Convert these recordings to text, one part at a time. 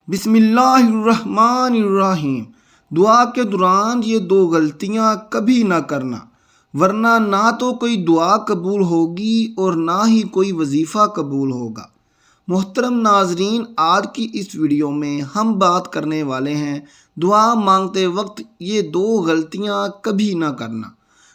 بسم اللہ الرحمن الرحیم۔ دعا کے دوران یہ دو غلطیاں کبھی نہ کرنا، ورنہ نہ تو کوئی دعا قبول ہوگی اور نہ ہی کوئی وظیفہ قبول ہوگا۔ محترم ناظرین، آج کی اس ویڈیو میں ہم بات کرنے والے ہیں دعا مانگتے وقت یہ دو غلطیاں کبھی نہ کرنا،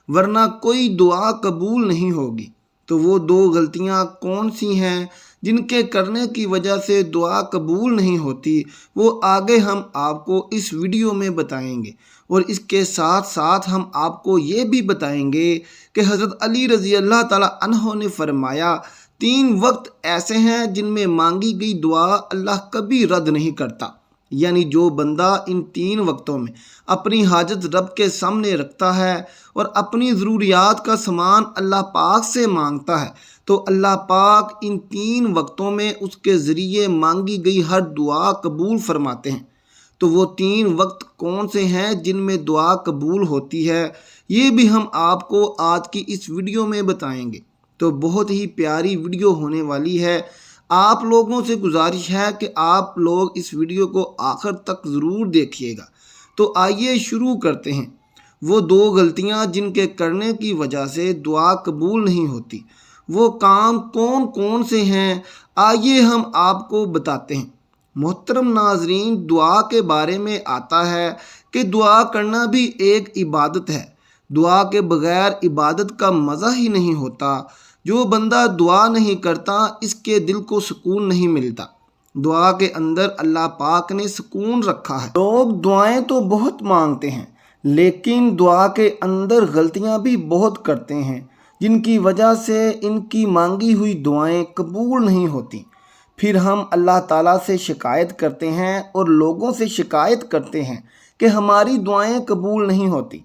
ورنہ کوئی دعا قبول نہیں ہوگی۔ تو وہ دو غلطیاں کون سی ہیں جن کے کرنے کی وجہ سے دعا قبول نہیں ہوتی، وہ آگے ہم آپ کو اس ویڈیو میں بتائیں گے، اور اس کے ساتھ ساتھ ہم آپ کو یہ بھی بتائیں گے کہ حضرت علی رضی اللہ تعالیٰ عنہ نے فرمایا 3 وقت ایسے ہیں جن میں مانگی گئی دعا اللہ کبھی رد نہیں کرتا۔ یعنی جو بندہ ان 3 وقتوں میں اپنی حاجت رب کے سامنے رکھتا ہے اور اپنی ضروریات کا سامان اللہ پاک سے مانگتا ہے، تو اللہ پاک ان 3 وقتوں میں اس کے ذریعے مانگی گئی ہر دعا قبول فرماتے ہیں۔ تو وہ 3 وقت کون سے ہیں جن میں دعا قبول ہوتی ہے، یہ بھی ہم آپ کو آج کی اس ویڈیو میں بتائیں گے۔ تو بہت ہی پیاری ویڈیو ہونے والی ہے۔ آپ لوگوں سے گزارش ہے کہ آپ لوگ اس ویڈیو کو آخر تک ضرور دیکھیے گا۔ تو آئیے شروع کرتے ہیں۔ وہ 2 غلطیاں جن کے کرنے کی وجہ سے دعا قبول نہیں ہوتی، وہ کام کون کون سے ہیں، آئیے ہم آپ کو بتاتے ہیں۔ محترم ناظرین، دعا کے بارے میں آتا ہے کہ دعا کرنا بھی ایک عبادت ہے۔ دعا کے بغیر عبادت کا مزہ ہی نہیں ہوتا۔ جو بندہ دعا نہیں کرتا اس کے دل کو سکون نہیں ملتا۔ دعا کے اندر اللہ پاک نے سکون رکھا ہے۔ لوگ دعائیں تو بہت مانگتے ہیں، لیکن دعا کے اندر غلطیاں بھی بہت کرتے ہیں، جن کی وجہ سے ان کی مانگی ہوئی دعائیں قبول نہیں ہوتی۔ پھر ہم اللہ تعالیٰ سے شکایت کرتے ہیں اور لوگوں سے شکایت کرتے ہیں کہ ہماری دعائیں قبول نہیں ہوتی۔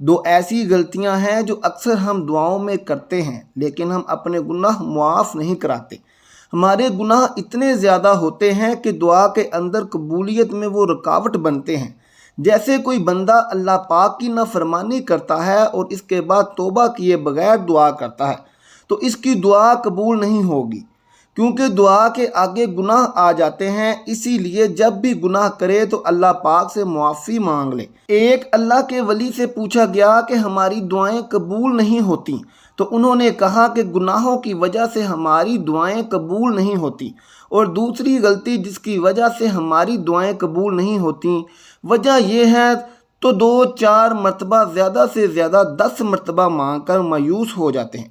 2 ایسی غلطیاں ہیں جو اکثر ہم دعاؤں میں کرتے ہیں، لیکن ہم اپنے گناہ معاف نہیں کراتے۔ ہمارے گناہ اتنے زیادہ ہوتے ہیں کہ دعا کے اندر قبولیت میں وہ رکاوٹ بنتے ہیں۔ جیسے کوئی بندہ اللہ پاک کی نافرمانی کرتا ہے اور اس کے بعد توبہ کیے بغیر دعا کرتا ہے، تو اس کی دعا قبول نہیں ہوگی، کیونکہ دعا کے آگے گناہ آ جاتے ہیں۔ اسی لیے جب بھی گناہ کرے تو اللہ پاک سے معافی مانگ لے۔ ایک اللہ کے ولی سے پوچھا گیا کہ ہماری دعائیں قبول نہیں ہوتی، تو انہوں نے کہا کہ گناہوں کی وجہ سے ہماری دعائیں قبول نہیں ہوتی۔ اور دوسری غلطی جس کی وجہ سے ہماری دعائیں قبول نہیں ہوتی، وجہ یہ ہے تو 2-4 مرتبہ زیادہ سے زیادہ 10 مرتبہ مانگ کر مایوس ہو جاتے ہیں،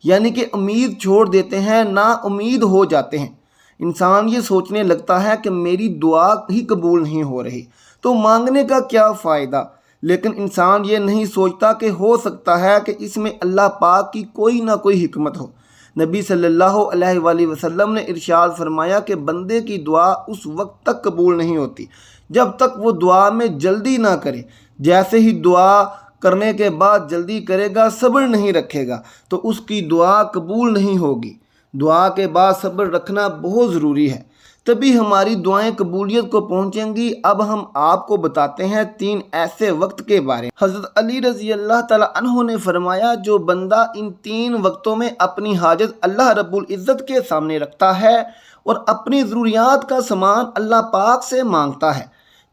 یعنی کہ امید چھوڑ دیتے ہیں، نا امید ہو جاتے ہیں۔ انسان یہ سوچنے لگتا ہے کہ میری دعا ہی قبول نہیں ہو رہی، تو مانگنے کا کیا فائدہ؟ لیکن انسان یہ نہیں سوچتا کہ ہو سکتا ہے کہ اس میں اللہ پاک کی کوئی نہ کوئی حکمت ہو۔ نبی صلی اللہ علیہ وآلہ وسلم نے ارشاد فرمایا کہ بندے کی دعا اس وقت تک قبول نہیں ہوتی جب تک وہ دعا میں جلدی نہ کرے۔ جیسے ہی دعا کرنے کے بعد جلدی کرے گا، صبر نہیں رکھے گا، تو اس کی دعا قبول نہیں ہوگی۔ دعا کے بعد صبر رکھنا بہت ضروری ہے، تبھی ہماری دعائیں قبولیت کو پہنچیں گی۔ اب ہم آپ کو بتاتے ہیں 3 ایسے وقت کے بارے میں۔ حضرت علی رضی اللہ تعالیٰ عنہ نے فرمایا جو بندہ ان 3 وقتوں میں اپنی حاجت اللہ رب العزت کے سامنے رکھتا ہے اور اپنی ضروریات کا سامان اللہ پاک سے مانگتا ہے،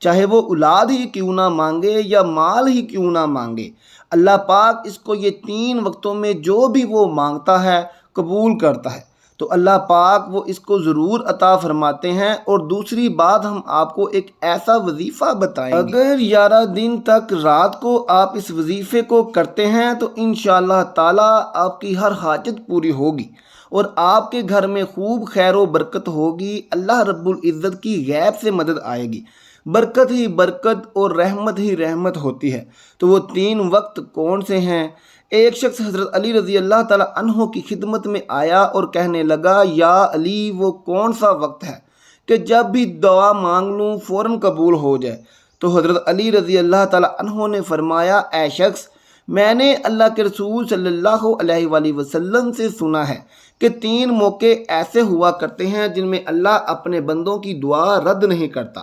چاہے وہ اولاد ہی کیوں نہ مانگے یا مال ہی کیوں نہ مانگے، اللہ پاک اس کو یہ 3 وقتوں میں جو بھی وہ مانگتا ہے قبول کرتا ہے، تو اللہ پاک وہ اس کو ضرور عطا فرماتے ہیں۔ اور دوسری بات ہم آپ کو ایک ایسا وظیفہ بتائیں گے، اگر 11 دن تک رات کو آپ اس وظیفے کو کرتے ہیں تو انشاءاللہ تعالیٰ آپ کی ہر حاجت پوری ہوگی اور آپ کے گھر میں خوب خیر و برکت ہوگی۔ اللہ رب العزت کی غیب سے مدد آئے گی، برکت ہی برکت اور رحمت ہی رحمت ہوتی ہے۔ تو وہ 3 وقت کون سے ہیں؟ ایک شخص حضرت علی رضی اللہ تعالیٰ عنہ کی خدمت میں آیا اور کہنے لگا، یا علی، وہ کون سا وقت ہے کہ جب بھی دعا مانگ لوں فوراً قبول ہو جائے؟ تو حضرت علی رضی اللہ تعالیٰ عنہ نے فرمایا، اے شخص، میں نے اللہ کے رسول صلی اللہ علیہ وآلہ وسلم سے سنا ہے کہ 3 موقع ایسے ہوا کرتے ہیں جن میں اللہ اپنے بندوں کی دعا رد نہیں کرتا۔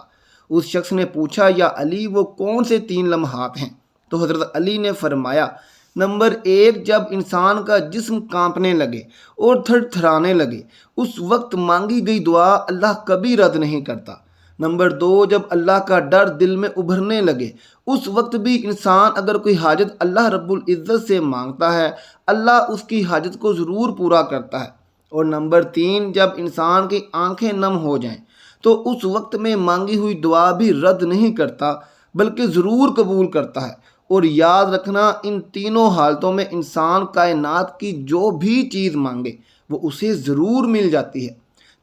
اس شخص نے پوچھا، یا علی، وہ کون سے 3 لمحات ہیں؟ تو حضرت علی نے فرمایا، نمبر 1، جب انسان کا جسم کانپنے لگے اور تھر تھرانے لگے، اس وقت مانگی گئی دعا اللہ کبھی رد نہیں کرتا۔ نمبر 2، جب اللہ کا ڈر دل میں ابھرنے لگے اس وقت بھی انسان اگر کوئی حاجت اللہ رب العزت سے مانگتا ہے، اللہ اس کی حاجت کو ضرور پورا کرتا ہے۔ اور نمبر 3، جب انسان کی آنکھیں نم ہو جائیں تو اس وقت میں مانگی ہوئی دعا بھی رد نہیں کرتا بلکہ ضرور قبول کرتا ہے۔ اور یاد رکھنا، ان تینوں حالتوں میں انسان کائنات کی جو بھی چیز مانگے وہ اسے ضرور مل جاتی ہے،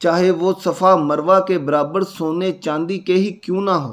چاہے وہ صفا مروہ کے برابر سونے چاندی کے ہی کیوں نہ ہو۔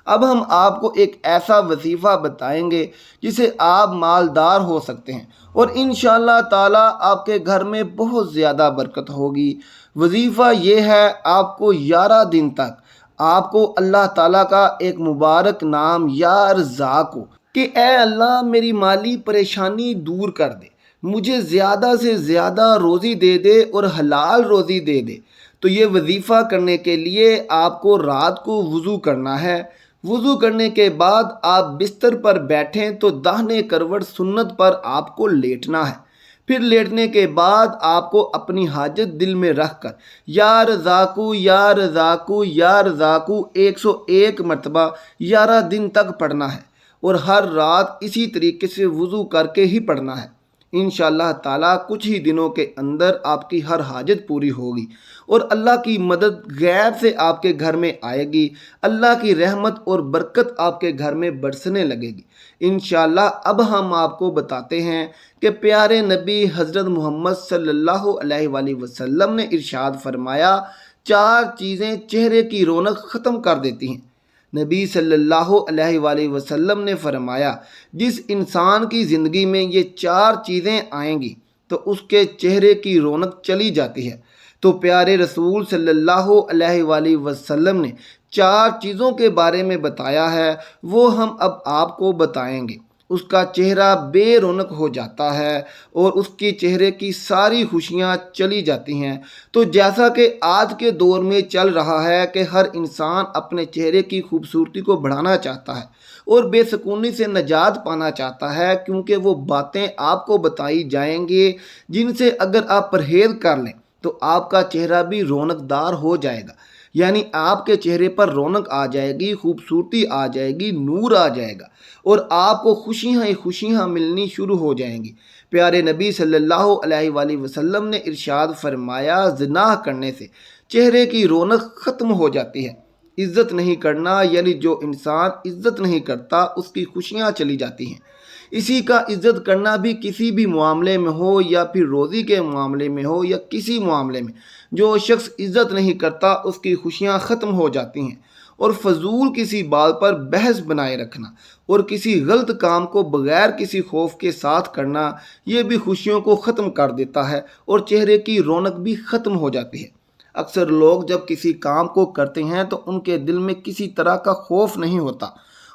اب ہم آپ کو ایک ایسا وظیفہ بتائیں گے جسے آپ مالدار ہو سکتے ہیں اور انشاءاللہ تعالیٰ آپ کے گھر میں بہت زیادہ برکت ہوگی۔ وظیفہ یہ ہے، آپ کو 11 دن تک آپ کو اللہ تعالیٰ کا ایک مبارک نام یا رزاق ہو کہ اے اللہ میری مالی پریشانی دور کر دے، مجھے زیادہ سے زیادہ روزی دے دے اور حلال روزی دے دے۔ تو یہ وظیفہ کرنے کے لیے آپ کو رات کو وضو کرنا ہے۔ وضو کرنے کے بعد آپ بستر پر بیٹھیں تو داہنے کروٹ سنت پر آپ کو لیٹنا ہے۔ پھر لیٹنے کے بعد آپ کو اپنی حاجت دل میں رکھ کر یا رزاقو یا رزاقو یا رزاقو 101 مرتبہ 11 دن تک پڑھنا ہے، اور ہر رات اسی طریقے سے وضو کر کے ہی پڑھنا ہے۔ انشاءاللہ تعالیٰ کچھ ہی دنوں کے اندر آپ کی ہر حاجت پوری ہوگی اور اللہ کی مدد غیب سے آپ کے گھر میں آئے گی، اللہ کی رحمت اور برکت آپ کے گھر میں برسنے لگے گی انشاءاللہ۔ اب ہم آپ کو بتاتے ہیں کہ پیارے نبی حضرت محمد صلی اللہ علیہ وآلہ وسلم نے ارشاد فرمایا، 4 چیزیں چہرے کی رونق ختم کر دیتی ہیں۔ نبی صلی اللہ علیہ وآلہ وسلم نے فرمایا، جس انسان کی زندگی میں یہ 4 چیزیں آئیں گی تو اس کے چہرے کی رونق چلی جاتی ہے۔ تو پیارے رسول صلی اللہ علیہ وآلہ وسلم نے 4 چیزوں کے بارے میں بتایا ہے، وہ ہم اب آپ کو بتائیں گے۔ اس کا چہرہ بے رونق ہو جاتا ہے اور اس کے چہرے کی ساری خوشیاں چلی جاتی ہیں۔ تو جیسا کہ آج کے دور میں چل رہا ہے کہ ہر انسان اپنے چہرے کی خوبصورتی کو بڑھانا چاہتا ہے اور بے سکونی سے نجات پانا چاہتا ہے، کیونکہ وہ باتیں آپ کو بتائی جائیں گی جن سے اگر آپ پرہیز کر لیں تو آپ کا چہرہ بھی رونق دار ہو جائے گا، یعنی آپ کے چہرے پر رونق آ جائے گی، خوبصورتی آ جائے گی، نور آ جائے گا اور آپ کو خوشیاں ہی خوشیاں ملنی شروع ہو جائیں گی۔ پیارے نبی صلی اللہ علیہ وآلہ وسلم نے ارشاد فرمایا، زنا کرنے سے چہرے کی رونق ختم ہو جاتی ہے۔ عزت نہیں کرنا، یعنی جو انسان عزت نہیں کرتا اس کی خوشیاں چلی جاتی ہیں۔ اسی کا عزت کرنا بھی کسی بھی معاملے میں ہو یا پھر روزی کے معاملے میں ہو یا کسی معاملے میں، جو شخص عزت نہیں کرتا اس کی خوشیاں ختم ہو جاتی ہیں۔ اور فضول کسی بات پر بحث بنائے رکھنا اور کسی غلط کام کو بغیر کسی خوف کے ساتھ کرنا، یہ بھی خوشیوں کو ختم کر دیتا ہے اور چہرے کی رونق بھی ختم ہو جاتی ہے۔ اکثر لوگ جب کسی کام کو کرتے ہیں تو ان کے دل میں کسی طرح کا خوف نہیں ہوتا۔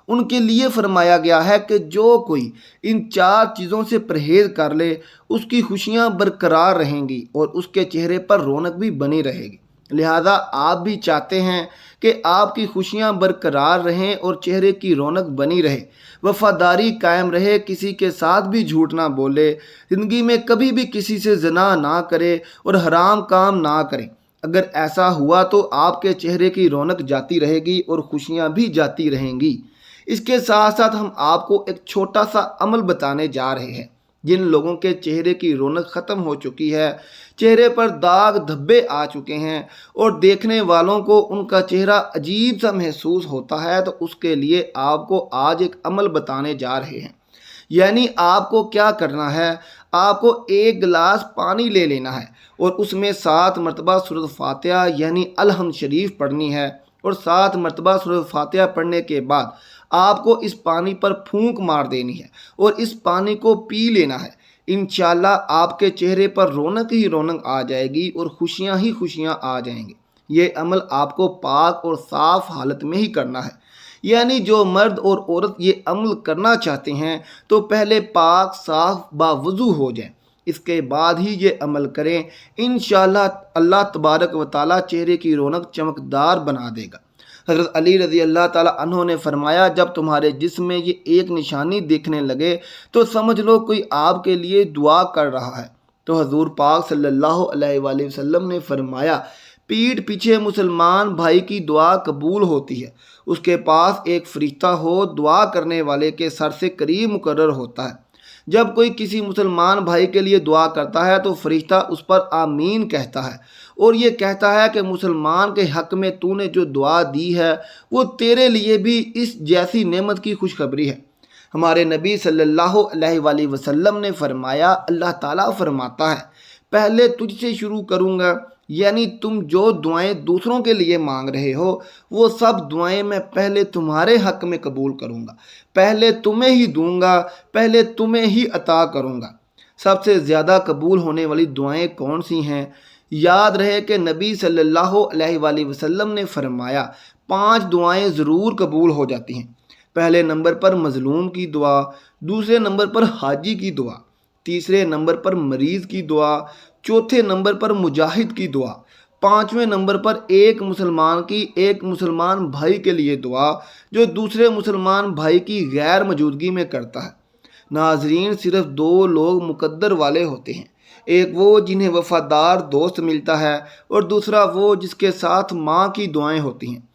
ان کے لیے فرمایا گیا ہے کہ جو کوئی ان 4 چیزوں سے پرہیز کر لے اس کی خوشیاں برقرار رہیں گی اور اس کے چہرے پر رونق بھی بنی رہے گی۔ لہذا آپ بھی چاہتے ہیں کہ آپ کی خوشیاں برقرار رہیں اور چہرے کی رونق بنی رہے، وفاداری قائم رہے، کسی کے ساتھ بھی جھوٹ نہ بولے، زندگی میں کبھی بھی کسی سے زنا نہ کرے اور حرام کام نہ کرے۔ اگر ایسا ہوا تو آپ کے چہرے کی رونق جاتی رہے گی اور خوشیاں بھی جاتی رہیں گی۔ اس کے ساتھ ساتھ ہم آپ کو ایک چھوٹا سا عمل بتانے جا رہے ہیں۔ جن لوگوں کے چہرے کی رونق ختم ہو چکی ہے، چہرے پر داغ دھبے آ چکے ہیں اور دیکھنے والوں کو ان کا چہرہ عجیب سا محسوس ہوتا ہے، تو اس کے لیے آپ کو آج ایک عمل بتانے جا رہے ہیں۔ یعنی آپ کو کیا کرنا ہے، آپ کو 1 گلاس پانی لے لینا ہے اور اس میں 7 مرتبہ سورۃ فاتحہ یعنی الحمد شریف پڑھنی ہے، اور 7 مرتبہ سورۃ فاتحہ پڑھنے کے بعد آپ کو اس پانی پر پھونک مار دینی ہے اور اس پانی کو پی لینا ہے۔ انشاءاللہ آپ کے چہرے پر رونق ہی رونق آ جائے گی اور خوشیاں ہی خوشیاں آ جائیں گی۔ یہ عمل آپ کو پاک اور صاف حالت میں ہی کرنا ہے، یعنی جو مرد اور عورت یہ عمل کرنا چاہتے ہیں تو پہلے پاک صاف باوضو ہو جائیں، اس کے بعد ہی یہ عمل کریں۔ انشاءاللہ اللہ تبارک و تعالیٰ چہرے کی رونق چمکدار بنا دے گا۔ حضرت علی رضی اللہ تعالیٰ عنہ نے فرمایا، جب تمہارے جسم میں یہ ایک نشانی دیکھنے لگے تو سمجھ لو کوئی آپ کے لیے دعا کر رہا ہے۔ تو حضور پاک صلی اللہ علیہ وآلہ وسلم نے فرمایا، پیٹھ پیچھے مسلمان بھائی کی دعا قبول ہوتی ہے۔ اس کے پاس ایک فرشتہ ہو، دعا کرنے والے کے سر سے قریب مقرر ہوتا ہے۔ جب کوئی کسی مسلمان بھائی کے لیے دعا کرتا ہے تو فرشتہ اس پر آمین کہتا ہے اور یہ کہتا ہے کہ مسلمان کے حق میں تو نے جو دعا دی ہے وہ تیرے لیے بھی اس جیسی نعمت کی خوشخبری ہے۔ ہمارے نبی صلی اللہ علیہ وآلہ وسلم نے فرمایا، اللہ تعالیٰ فرماتا ہے پہلے تجھ سے شروع کروں گا، یعنی تم جو دعائیں دوسروں کے لیے مانگ رہے ہو وہ سب دعائیں میں پہلے تمہارے حق میں قبول کروں گا، پہلے تمہیں ہی دوں گا، پہلے تمہیں ہی عطا کروں گا۔ سب سے زیادہ قبول ہونے والی دعائیں کون سی ہیں؟ یاد رہے کہ نبی صلی اللہ علیہ وآلہ وسلم نے فرمایا 5 دعائیں ضرور قبول ہو جاتی ہیں۔ پہلے نمبر پر مظلوم کی دعا، دوسرے نمبر پر حاجی کی دعا، تیسرے نمبر پر مریض کی دعا، چوتھے نمبر پر مجاہد کی دعا، 5ویں نمبر پر ایک مسلمان کی ایک مسلمان بھائی کے لیے دعا جو دوسرے مسلمان بھائی کی غیر موجودگی میں کرتا ہے۔ ناظرین، صرف 2 لوگ مقدر والے ہوتے ہیں، ایک وہ جنہیں وفادار دوست ملتا ہے اور دوسرا وہ جس کے ساتھ ماں کی دعائیں ہوتی ہیں۔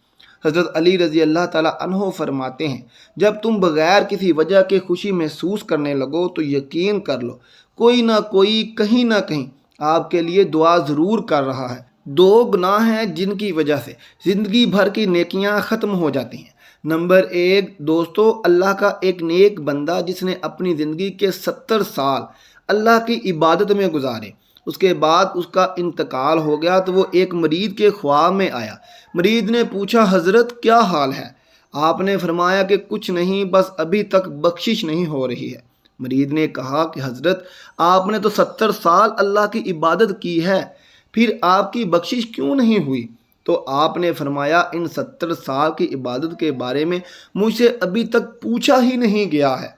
حضرت علی رضی اللہ تعالیٰ عنہ فرماتے ہیں، جب تم بغیر کسی وجہ کے خوشی محسوس کرنے لگو تو یقین کر لو کوئی نہ کوئی کہیں نہ کہیں آپ کے لیے دعا ضرور کر رہا ہے۔ 2 گناہ ہیں جن کی وجہ سے زندگی بھر کی نیکیاں ختم ہو جاتی ہیں۔ نمبر 1، دوستو، اللہ کا ایک نیک بندہ جس نے اپنی زندگی کے 70 سال اللہ کی عبادت میں گزارے، اس کے بعد اس کا انتقال ہو گیا تو وہ ایک مریض کے خواب میں آیا۔ مریض نے پوچھا، حضرت کیا حال ہے؟ آپ نے فرمایا کہ کچھ نہیں، بس ابھی تک بخشش نہیں ہو رہی ہے۔ مریض نے کہا کہ حضرت آپ نے تو 70 سال اللہ کی عبادت کی ہے، پھر آپ کی بخشش کیوں نہیں ہوئی؟ تو آپ نے فرمایا، ان 70 سال کی عبادت کے بارے میں مجھ سے ابھی تک پوچھا ہی نہیں گیا ہے،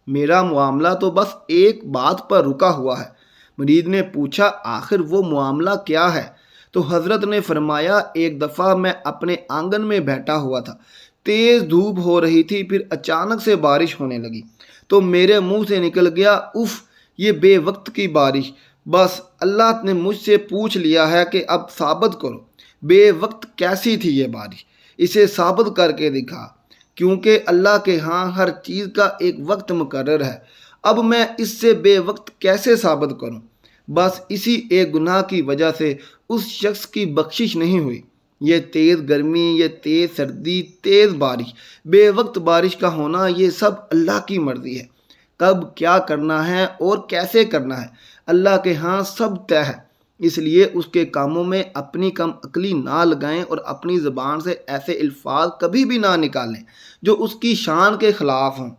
میرا معاملہ تو بس ایک بات پر رکا ہوا ہے۔ مریض نے پوچھا، آخر وہ معاملہ کیا ہے؟ تو حضرت نے فرمایا، ایک دفعہ میں اپنے آنگن میں بیٹھا ہوا تھا، تیز دھوپ ہو رہی تھی، پھر اچانک سے بارش ہونے لگی تو میرے منہ سے نکل گیا، اف، یہ بے وقت کی بارش، بس اللہ نے مجھ سے پوچھ لیا ہے کہ اب ثابت کرو بے وقت کیسی تھی یہ بارش، اسے ثابت کر کے دکھا، کیونکہ اللہ کے ہاں ہر چیز کا ایک وقت مقرر ہے، اب میں اس سے بے وقت کیسے ثابت کروں؟ بس اسی ایک گناہ کی وجہ سے اس شخص کی بخشش نہیں ہوئی۔ یہ تیز گرمی، یہ تیز سردی، تیز بارش، بے وقت بارش کا ہونا، یہ سب اللہ کی مرضی ہے۔ کب کیا کرنا ہے اور کیسے کرنا ہے اللہ کے ہاں سب طے ہے، اس لیے اس کے کاموں میں اپنی کم عقلی نہ لگائیں اور اپنی زبان سے ایسے الفاظ کبھی بھی نہ نکالیں جو اس کی شان کے خلاف ہوں۔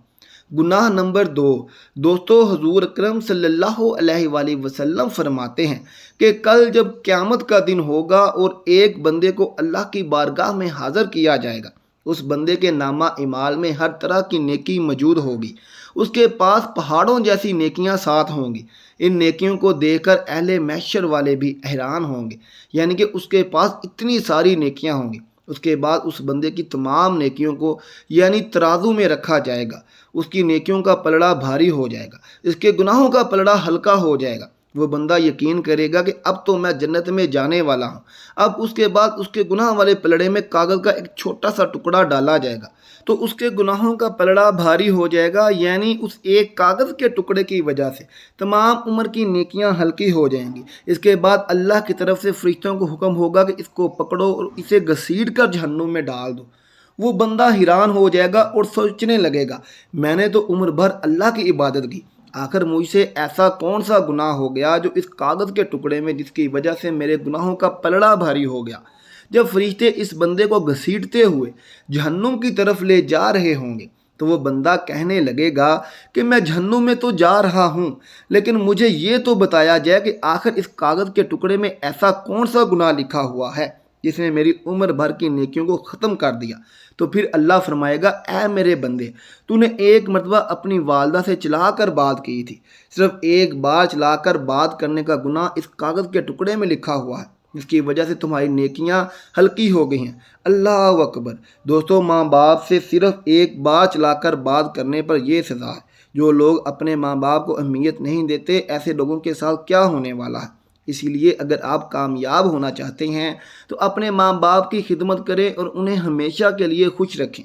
گناہ نمبر 2، دوستو، حضور اکرم صلی اللہ علیہ وآلہ وسلم فرماتے ہیں کہ کل جب قیامت کا دن ہوگا اور ایک بندے کو اللہ کی بارگاہ میں حاضر کیا جائے گا، اس بندے کے نامہ اعمال میں ہر طرح کی نیکی موجود ہوگی، اس کے پاس پہاڑوں جیسی نیکیاں ساتھ ہوں گی۔ ان نیکیوں کو دیکھ کر اہل محشر والے بھی حیران ہوں گے، یعنی کہ اس کے پاس اتنی ساری نیکیاں ہوں گی۔ اس کے بعد اس بندے کی تمام نیکیوں کو یعنی ترازو میں رکھا جائے گا، اس کی نیکیوں کا پلڑا بھاری ہو جائے گا، اس کے گناہوں کا پلڑا ہلکا ہو جائے گا۔ وہ بندہ یقین کرے گا کہ اب تو میں جنت میں جانے والا ہوں۔ اب اس کے بعد اس کے گناہ والے پلڑے میں کاغذ کا ایک چھوٹا سا ٹکڑا ڈالا جائے گا تو اس کے گناہوں کا پلڑا بھاری ہو جائے گا، یعنی اس ایک کاغذ کے ٹکڑے کی وجہ سے تمام عمر کی نیکیاں ہلکی ہو جائیں گی۔ اس کے بعد اللہ کی طرف سے فرشتوں کو حکم ہوگا کہ اس کو پکڑو اور اسے گھسیٹ کر جہنم میں ڈال دو۔ وہ بندہ حیران ہو جائے گا اور سوچنے لگے گا، میں نے تو عمر بھر اللہ کی عبادت کی، آخر مجھ سے ایسا کون سا گناہ ہو گیا جو اس کاغذ کے ٹکڑے میں جس کی وجہ سے میرے گناہوں کا پلڑا بھاری ہو گیا۔ جب فرشتے اس بندے کو گھسیٹتے ہوئے جہنم کی طرف لے جا رہے ہوں گے تو وہ بندہ کہنے لگے گا کہ میں جہنم میں تو جا رہا ہوں، لیکن مجھے یہ تو بتایا جائے کہ آخر اس کاغذ کے ٹکڑے میں ایسا کون سا گناہ لکھا ہوا ہے جس نے میری عمر بھر کی نیکیوں کو ختم کر دیا۔ تو پھر اللہ فرمائے گا، اے میرے بندے، تو نے ایک مرتبہ اپنی والدہ سے چلا کر بات کی تھی، صرف ایک بار چلا کر بات کرنے کا گناہ اس کاغذ کے ٹکڑے میں لکھا ہوا ہے، جس کی وجہ سے تمہاری نیکیاں ہلکی ہو گئی ہیں۔ اللہ اکبر۔ دوستو، ماں باپ سے صرف ایک بار چلا کر بات کرنے پر یہ سزا ہے۔ جو لوگ اپنے ماں باپ کو اہمیت نہیں دیتے، ایسے لوگوں کے ساتھ کیا ہونے والا ہے۔ اسی لیے اگر آپ کامیاب ہونا چاہتے ہیں تو اپنے ماں باپ کی خدمت کریں اور انہیں ہمیشہ کے لیے خوش رکھیں۔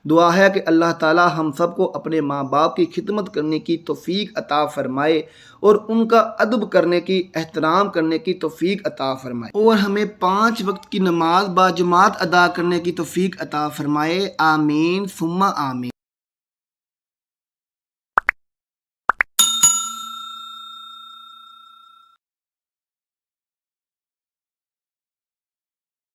دعا ہے کہ اللہ تعالی ہم سب کو اپنے ماں باپ کی خدمت کرنے کی توفیق عطا فرمائے اور ان کا ادب کرنے کی، احترام کرنے کی توفیق عطا فرمائے، اور ہمیں 5 وقت کی نماز باجماعت ادا کرنے کی توفیق عطا فرمائے۔ آمین ثم آمین۔